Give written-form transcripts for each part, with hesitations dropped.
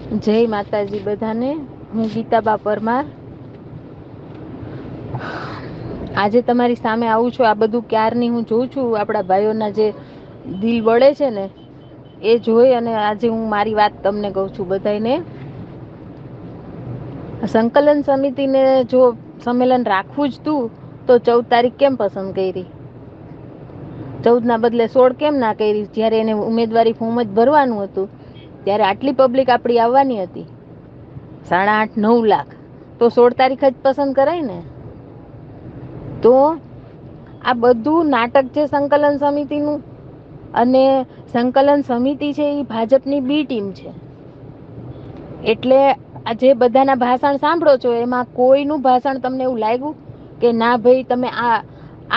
જય માતાજી બધાને. હું ગીતાબા પરમાર. આજે તમારી સામે આવું છું. આ બધું ક્યારની હું જોઉં છું. આપણા ભાઈઓના જે દિલ વળે છે ને એ જોઈ અને આજે હું મારી વાત તમને કહું છું બધાને. સંકલન સમિતિને જો સંમેલન રાખવું જ તું તો 14 તારીખ કેમ પસંદ કરી? 14 ના બદલે 16 કેમ ના કરી? જયારે એને ઉમેદવારી ફોર્મ જ ભરવાનું હતું ત્યારે આટલી પબ્લિક આપડી આવવાની હતી, 8.5-9 લાખ. તો 16 તારીખ જ પસંદ કરાય ને. તો આ બધું નાટક છે સંકલન સમિતિનું. અને સંકલન સમિતિ છે એ ભાજપની બી ટીમ છે. એટલે આ જે બધાના ભાષણ સાંભળો છો એમાં કોઈનું ભાષણ તમને એવું લાગ્યું કે ના ભાઈ તમે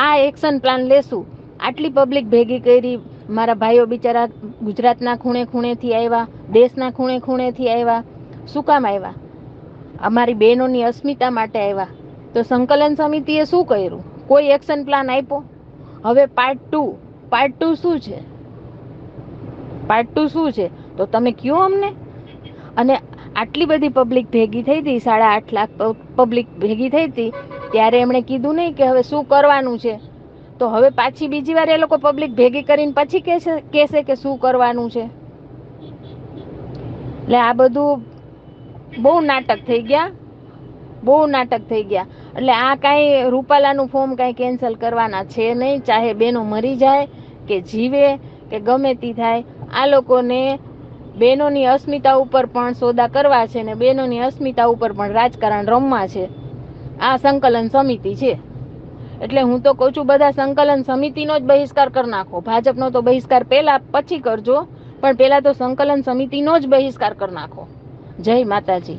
આ એક્શન પ્લાન લેશું? આટલી પબ્લિક ભેગી કરી, મારા ભાઈઓ બિચારા ગુજરાતના ખૂણે ખૂણેથી આવ્યા, દેશના ખૂણે ખૂણેથી આવ્યા. શું કામ આવ્યા? અમારી બહેનોની અસ્મિતા માટે આવ્યા. તો સંકલન સમિતિએ શું કર્યું? કોઈ એક્શન પ્લાન આપ્યો? હવે પાર્ટ ટુ શું છે? પાર્ટ 2 શું છે તો તમે કયો અમને. અને આટલી બધી પબ્લિક ભેગી થઈ હતી, 8.5 લાખ પબ્લિક ભેગી થઈ હતી, ત્યારે એમણે કીધું નહીં કે હવે શું કરવાનું છે. તો હવે પાછી બીજી વાર એ લોકો પબ્લિક ભેગી કરીને પછી કહેશે કે શું કરવાનું છે. એટલે આ બધું બહુ નાટક થઈ ગયા, બહુ નાટક થઈ ગયા. એટલે આ કાંઈ રૂપાલાનું ફોર્મ કાંઈ કેન્સલ કરવાના છે નહીં. ચાહે બેનો મરી જાય કે જીવે કે ગમે તે થાય, આ લોકોને બહેનોની અસ્મિતા ઉપર પણ સોદા કરવા છે ને બહેનોની અસ્મિતા ઉપર પણ રાજકારણ રમવા છે. આ સંકલન સમિતિ છે. એટલે હું તો કઉ છું બધા સંકલન સમિતિનો જ બહિષ્કાર કરી નાખો. ભાજપનો તો બહિષ્કાર પછી કરજો, પણ પેલા તો સંકલન સમિતિનો જ બહિષ્કાર કરી નાખો. જય માતાજી.